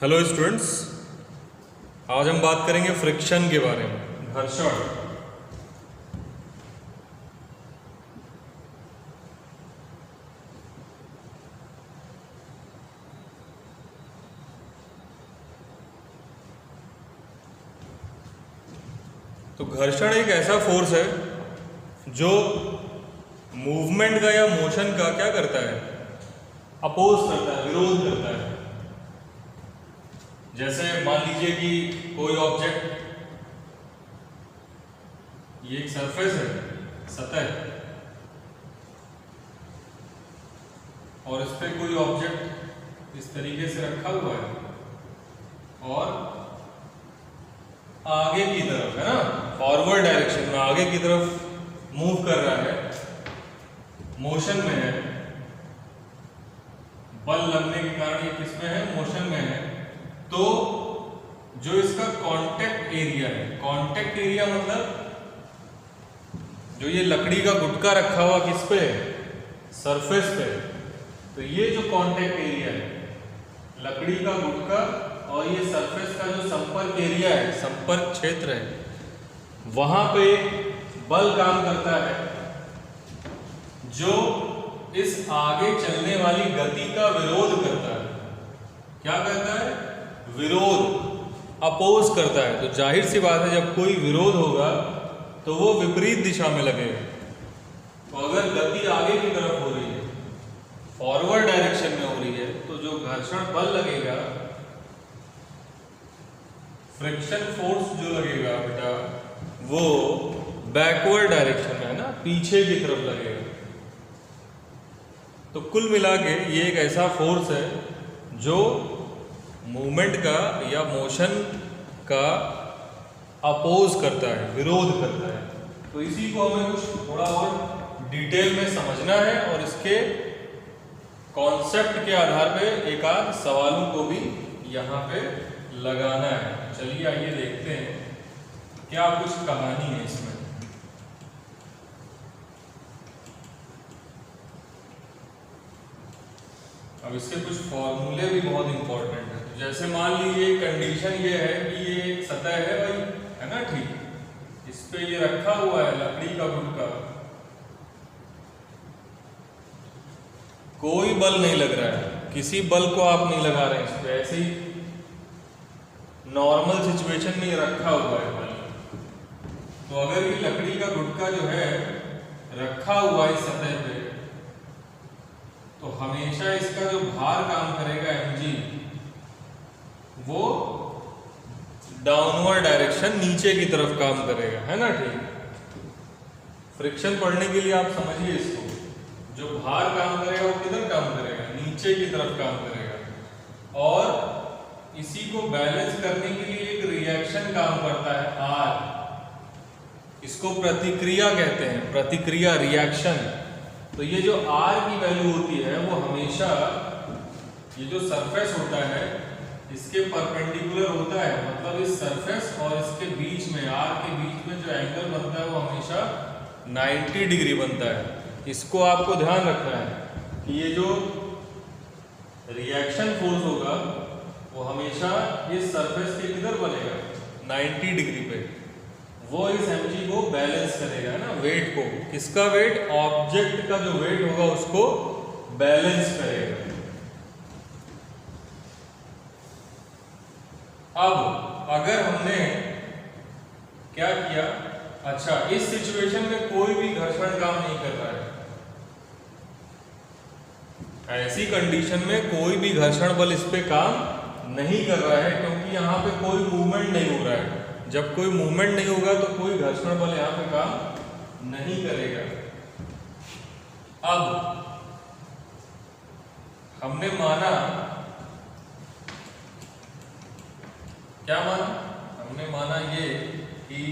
Hello students, आज हम बात करेंगे फ्रिक्शन के बारे में, घर्षण। तो घर्षण एक ऐसा फोर्स है जो मूवमेंट का या मोशन का क्या करता है, अपोज करता है, विरोध करता है। जैसे मान लीजिए कि कोई ऑब्जेक्ट, ये एक सरफेस है, सतह, और इस पे कोई ऑब्जेक्ट इस तरीके से रखा हुआ है और आगे की तरफ, है ना, फॉरवर्ड डायरेक्शन में आगे की तरफ मूव कर रहा है, मोशन में है। बल लगने के कारण ये किस में है, मोशन में है। तो जो इसका कांटेक्ट एरिया है, कांटेक्ट एरिया मतलब जो ये लकड़ी का गुटका रखा हुआ किस पे है, सरफेस पे, तो ये जो कांटेक्ट एरिया है, लकड़ी का गुटका और ये सरफेस का जो संपर्क एरिया है, संपर्क क्षेत्र है, वहां पे बल काम करता है जो इस आगे चलने वाली गति का विरोध करता है। क्या करता है? विरोध, अपोज करता है। तो जाहिर सी बात है, जब कोई विरोध होगा तो वो विपरीत दिशा में लगेगा। तो अगर गति आगे की तरफ हो रही है, फॉरवर्ड डायरेक्शन में हो रही है, तो जो घर्षण बल लगेगा, फ्रिक्शन फोर्स जो लगेगा बेटा, वो बैकवर्ड डायरेक्शन में, है ना, पीछे की तरफ लगेगा। तो कुल मिला के ये एक ऐसा फोर्स है जो मूवमेंट का या मोशन का अपोज करता है, विरोध करता है। तो इसी को हमें कुछ थोड़ा और डिटेल में समझना है और इसके कॉन्सेप्ट के आधार पे एक आध सवालों को भी यहाँ पे लगाना है। चलिए आइए देखते हैं क्या कुछ कहानी है इसमें। अब इसके कुछ फॉर्मूले भी बहुत इंपॉर्टेंट है। तो जैसे मान लीजिए कंडीशन ये है कि ये एक सतह है भाई, है ना, ठीक, इस पे ये रखा हुआ है लकड़ी का गुटका, कोई बल नहीं लग रहा है, किसी बल को आप नहीं लगा रहे हैं इस पे, ऐसे ही नॉर्मल सिचुएशन में ये रखा हुआ है बल। तो अगर ये लकड़ी का गुटका जो है रखा हुआ है इस सतह पे, तो हमेशा इसका जो भार काम करेगा mg, वो डाउनवर्ड डायरेक्शन, नीचे की तरफ काम करेगा, है ना, ठीक। फ्रिक्शन पढ़ने के लिए आप समझिए इसको, जो भार काम करेगा वो किधर काम करेगा, नीचे की तरफ काम करेगा। और इसी को बैलेंस करने के लिए एक रिएक्शन काम करता है R, इसको प्रतिक्रिया कहते हैं, प्रतिक्रिया, रिएक्शन। तो ये जो R की वैल्यू होती है वो हमेशा ये जो सरफेस होता है इसके परपेंडिकुलर होता है, मतलब इस सरफेस और इसके बीच में, R के बीच में जो एंगल बनता है वो हमेशा 90 डिग्री बनता है। इसको आपको ध्यान रखना है कि ये जो रिएक्शन फोर्स होगा वो हमेशा इस सरफेस के किधर बनेगा, 90 डिग्री पे। वो इस mg को बैलेंस करेगा, है ना, वेट को। किसका वेट? ऑब्जेक्ट का जो वेट होगा उसको बैलेंस करेगा। अब अगर हमने क्या किया, अच्छा, इस सिचुएशन में कोई भी घर्षण काम नहीं कर रहा है, ऐसी कंडीशन में कोई भी घर्षण बल इस पे काम नहीं कर रहा है, क्योंकि यहाँ पे कोई मूवमेंट नहीं हो रहा है। जब कोई मूवमेंट नहीं होगा तो कोई घर्षण बल यहाँ पे काम नहीं करेगा। अब हमने माना, क्या माना? हमने माना ये कि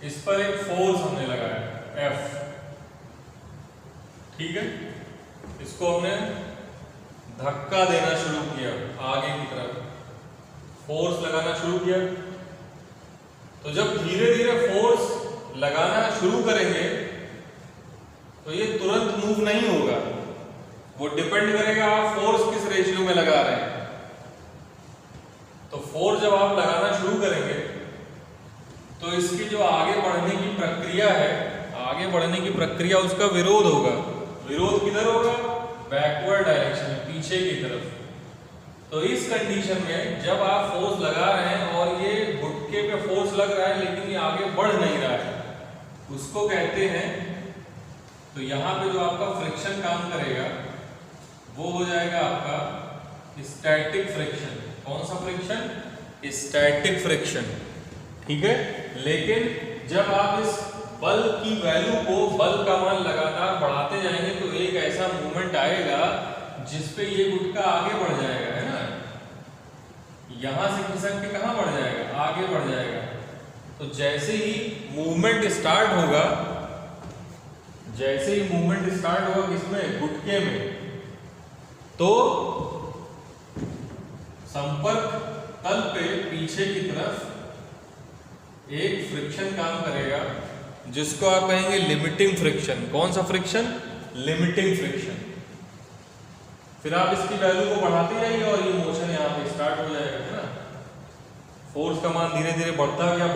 इस पर एक फोर्स हमने लगाया F, ठीक है। इसको हमने धक्का देना शुरू किया, आगे की तरफ फोर्स लगाना शुरू किया। तो जब धीरे धीरे फोर्स लगाना शुरू करेंगे तो ये तुरंत मूव नहीं होगा, वो डिपेंड करेगा आप फोर्स किस रेशियो में लगा रहे हैं। तो फोर्स जब आप लगाना शुरू करेंगे तो इसकी जो आगे बढ़ने की प्रक्रिया है, आगे बढ़ने की प्रक्रिया उसका विरोध होगा। विरोध किधर होगा? बैकवर्ड डायरेक्शन में, पीछे की तरफ। तो इस कंडीशन में जब आप फोर्स लगा रहे हैं और ये घुटके पे फोर्स लग रहा है लेकिन ये आगे बढ़ नहीं रहा है, उसको कहते हैं, तो यहाँ पे जो आपका फ्रिक्शन काम करेगा वो हो जाएगा आपका स्टैटिक फ्रिक्शन। कौन सा फ्रिक्शन? स्टैटिक फ्रिक्शन, ठीक है। लेकिन जब आप इस बल की वैल्यू को, बल का मान लगातार बढ़ाते जाएंगे तो एक ऐसा मूवमेंट आएगा जिसपे ये गुटका आगे बढ़ जाएगा, है ना। यहां से खिसक के कहां बढ़ जाएगा? आगे बढ़ जाएगा। तो जैसे ही मूवमेंट स्टार्ट होगा, जैसे ही मूवमेंट स्टार्ट होगा किसमें? गुटके में, तो संपर्क तल पे पीछे की तरफ एक फ्रिक्शन काम करेगा जिसको आप कहेंगे लिमिटिंग फ्रिक्शन। कौन सा फ्रिक्शन? Limiting friction. फिर आप इसकी वैल्यू को बढ़ाते जाइए और ये मोशन यहाँ पे स्टार्ट हो जाएगा, है ना। फोर्स का मान धीरे धीरे बढ़ता गया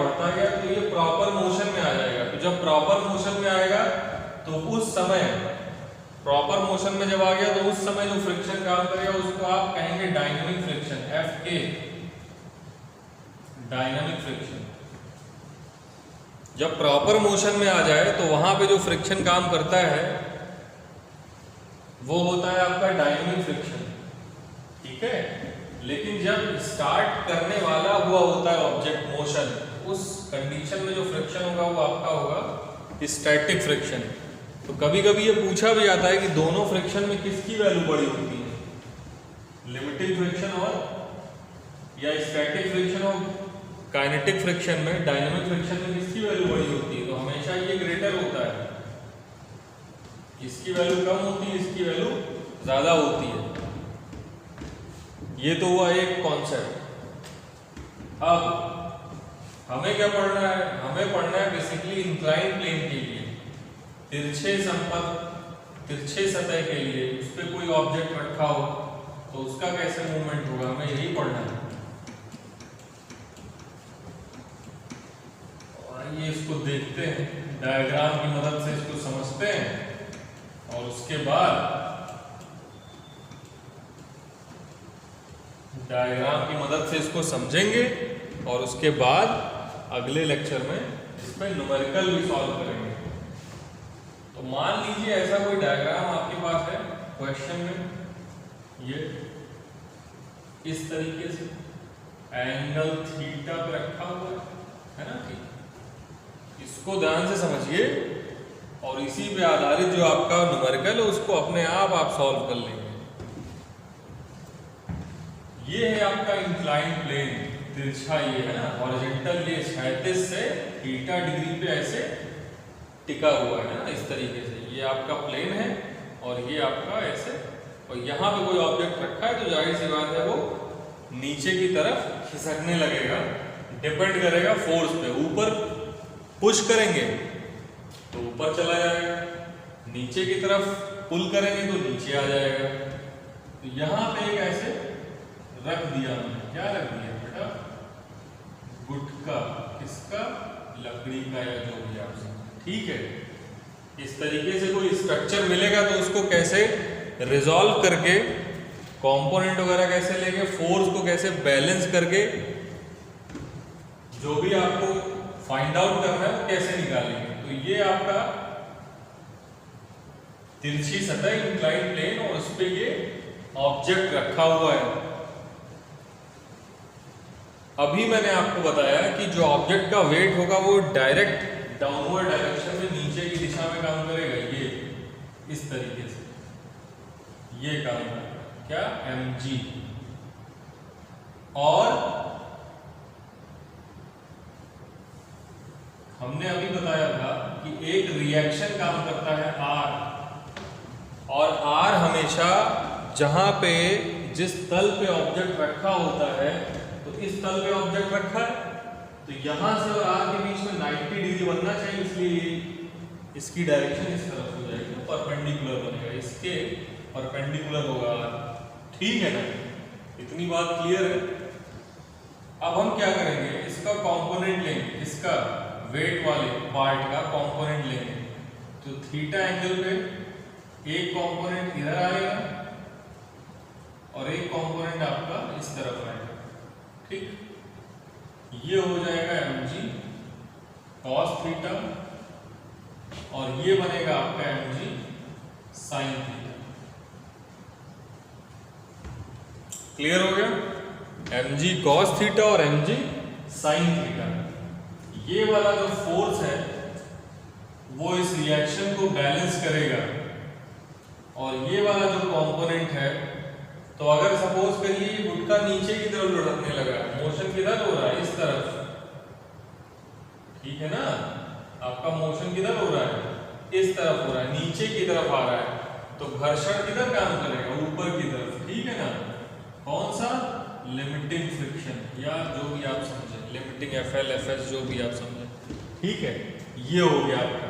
तो ये प्रॉपर मोशन में आ जाएगा। तो जब प्रॉपर मोशन में आएगा तो उस समय, प्रॉपर मोशन में जब आ गया तो उस समय जो फ्रिक्शन काम करेगा उसको आप कहेंगे dynamic friction, FK, dynamic friction. जब प्रॉपर मोशन में आ जाए तो वहां पे जो फ्रिक्शन काम करता है वो होता है आपका डायनामिक फ्रिक्शन, ठीक है। लेकिन जब स्टार्ट करने वाला हुआ होता है ऑब्जेक्ट मोशन, उस कंडीशन में जो फ्रिक्शन होगा वो आपका होगा स्टैटिक फ्रिक्शन। तो कभी कभी ये पूछा भी जाता है कि दोनों फ्रिक्शन में किसकी वैल्यू बड़ी होती है, लिमिटिंग फ्रिक्शन और या स्टैटिक फ्रिक्शन और काइनेटिक फ्रिक्शन में, डायनामिक फ्रिक्शन में किसकी वैल्यू बड़ी होती है? तो हमेशा ये ग्रेटर होता है, इसकी वैल्यू कम होती है, इसकी वैल्यू ज्यादा होती है। ये तो हुआ एक कॉन्सेप्ट। अब हमें क्या पढ़ना है? हमें पढ़ना है बेसिकली इंक्लाइन प्लेन के लिए, तिरछे संपर्क, तिरछे सतह के लिए उस पर कोई ऑब्जेक्ट रखा हो तो उसका कैसे मूवमेंट होगा, हमें यही पढ़ना है। आइए इसको देखते हैं, डायग्राम की मदद से इसको समझते हैं और उसके बाद डायग्राम की मदद से इसको समझेंगे और उसके बाद अगले लेक्चर में इस पर न्यूमेरिकल भी सॉल्व करेंगे। तो मान लीजिए ऐसा कोई डायग्राम आपके पास है क्वेश्चन में, ये इस तरीके से एंगल थीटा पे रखा हुआ है ना, ठीक। इसको ध्यान से समझिए और इसी पे आधारित जो आपका न्यूमेरिकल है उसको अपने आप सॉल्व कर लेंगे। ये है आपका इंक्लाइन प्लेन, तिरछा ये है ना, हॉरिजॉन्टल ये क्षैतिज से थीटा डिग्री पे ऐसे टिका हुआ है ना, इस तरीके से। ये आपका प्लेन है और ये आपका ऐसे, और यहाँ पे कोई ऑब्जेक्ट रखा है तो जाहिर सी बात है वो नीचे की तरफ खिसकने लगेगा, डिपेंड करेगा फोर्स पे। ऊपर पुश करेंगे तो ऊपर चला जाएगा, नीचे की तरफ पुल करेंगे तो नीचे आ जाएगा। तो यहाँ पे एक ऐसे रख दिया हमने, क्या रख दिया बेटा? गुटका। किसका? लकड़ी का या जो भी आप, ठीक है। इस तरीके से कोई स्ट्रक्चर मिलेगा तो उसको कैसे रिजॉल्व करके, कंपोनेंट वगैरह कैसे लेंगे, फोर्स को कैसे बैलेंस करके, जो भी आपको फाइंड आउट करना है वो कैसे निकालेंगे। तो ये आपका तिरछी सतह इंक्लाइन प्लेन और उस पे ये ऑब्जेक्ट रखा हुआ है। अभी मैंने आपको बताया कि जो ऑब्जेक्ट का वेट होगा वो डायरेक्ट डाउनवर्ड डायरेक्शन में, नीचे की दिशा में काम करेगा, ये इस तरीके से ये काम करेगा, क्या? mg। और हमने अभी बताया था कि एक रिएक्शन काम करता है R, और R हमेशा जहां पे जिस तल पे ऑब्जेक्ट रखा होता है, तो इस तल पे ऑब्जेक्ट रखा है तो यहां से और R के बीच में 90 डिग्री बनना चाहिए, इसलिए इसकी डायरेक्शन इस तरफ हो जाएगी, परपेंडिकुलर बनेगा। इसके परपेंडिकुलर होगा r। ठीक है ना, इतनी बात क्लियर है। अब हम क्या करेंगे, इसका कंपोनेंट लेंगे, इसका वेट वाले पार्ट का कंपोनेंट लेंगे। तो थीटा एंगल पे एक कंपोनेंट इधर आएगा और एक कंपोनेंट आपका इस तरफ आएगा। ठीक, ये हो जाएगा mg cos थीटा और ये बनेगा आपका mg sin थीटा। क्लियर हो गया? mg cos थीटा और mg sin थीटा। ये वाला जो फोर्स है वो इस रिएक्शन को बैलेंस करेगा, और ये वाला जो कंपोनेंट है, तो अगर सपोज करिए ये गुटका नीचे की तरफ लुढ़कने लगा, मोशन किधर हो रहा है, इस तरफ। ठीक है ना, आपका मोशन किधर हो रहा है, इस तरफ हो रहा है, नीचे की तरफ आ रहा है, तो घर्षण किधर काम करेगा, ऊपर की तरफ। ठीक है ना, कौन सा, लिमिटिंग फ्रिक्शन, या जो भी आप समझे, लिमिटिंग FL FS जो भी आप समझे। ठीक है, ये हो गया आपका।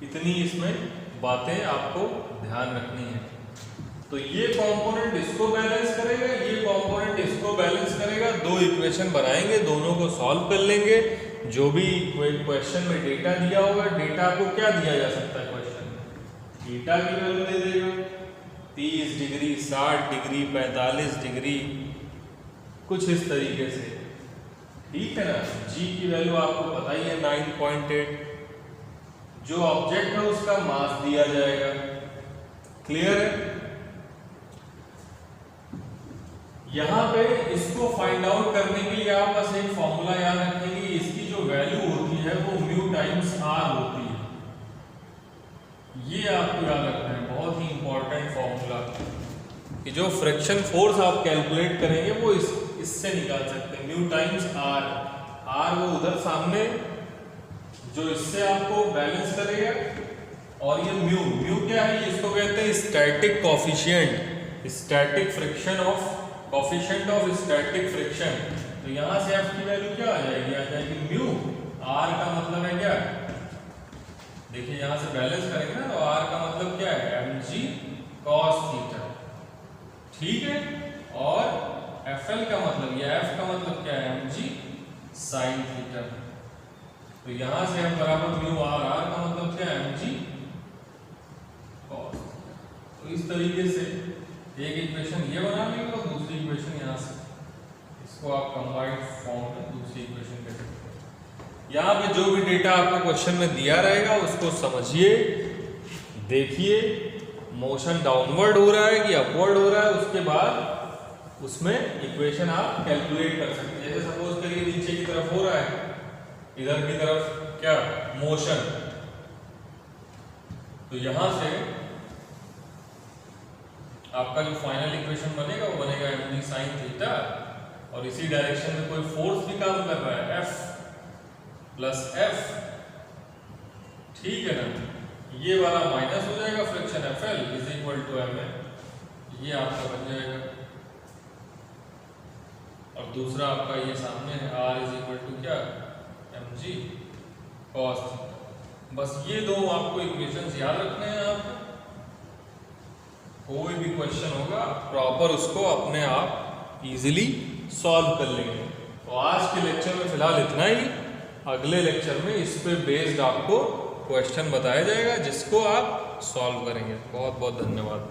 इतनी इसमें बातें आपको ध्यान रखनी है। तो ये कंपोनेंट इसको बैलेंस करेगा, ये कंपोनेंट इसको बैलेंस करेगा। दो इक्वेशन बनाएंगे, दोनों को सॉल्व कर लेंगे। जो भी क्वेश्चन में डेटा दिया होगा, डेटा को क्या दिया जा सकता है क्वेश्चन में, थीटा की वैल्यू दे देगा 30 डिग्री, 60 डिग्री, 45 डिग्री, कुछ इस तरीके से। ठीक है ना, जी की वैल्यू आपको पता ही है 9.8। जो ऑब्जेक्ट है उसका मास दिया जाएगा। क्लियर है? यहां पे इसको फाइंड आउट करने के लिए आप बस एक फॉर्मूला याद रखेंगे, इसकी जो वैल्यू होती है वो म्यू टाइम्स आर होती है। ये आपको याद रखना है, बहुत ही इंपॉर्टेंट फॉर्मूला, कि जो फ्रिक्शन फोर्स आप कैलकुलेट करेंगे वो इससे निकाल सकते हैं, म्यू टाइम्स आर। आर वो उधर सामने जो इससे आपको बैलेंस करेगा, और ये म्यू क्या है, इसको कहते हैं static coefficient, static friction of, coefficient of static friction. तो यहां से F की वैल्यू क्या आ जाएगी, आ जाएगी म्यू। R का मतलब है क्या, देखिए यहां से बैलेंस करेंगे ना, तो R का मतलब क्या है, mg cos थीटा। ठीक है, और FL का मतलब, या F का मतलब क्या है, mg sin थीटा। तो यहां से हम बराबर म्यू R का मतलब क्या है, mg cos। तो इस तरीके से एक इक्वेशन ये बना लेंगे और दूसरी इक्वेशन यहाँ से, इसको आप कंबाइंड फॉर्म में दूसरी इक्वेशन कर सकते हैं। यहाँ पे जो भी डेटा आपको क्वेश्चन में दिया रहेगा उसको समझिए, देखिए मोशन डाउनवर्ड हो रहा है कि अपवर्ड हो रहा है, उसके बाद उसमें इक्वेशन आप कैलकुलेट कर सकते हैं। जैसे सपोज करिए नीचे की तरफ हो रहा है, इधर की तरफ क्या मोशन, तो यहां से आपका जो फाइनल इक्वेशन बनेगा वो बनेगा mg sin थीटा, और इसी डायरेक्शन में कोई फोर्स भी काम कर रहा है, F प्लस F। ठीक है ना, ये वाला माइनस हो जाएगा, friction FL is equal to ma, ये आपका बन जाएगा। और दूसरा आपका ये सामने है, R इज इक्वल टू क्या, mg cos थीटा। बस ये दो आपको इक्वेशंस याद रखने हैं। आपको कोई भी क्वेश्चन होगा प्रॉपर उसको अपने आप इजीली सॉल्व कर लेंगे। तो आज के लेक्चर में फिलहाल इतना ही। अगले लेक्चर में इस पे बेस्ड आपको क्वेश्चन बताया जाएगा जिसको आप सॉल्व करेंगे। बहुत बहुत धन्यवाद।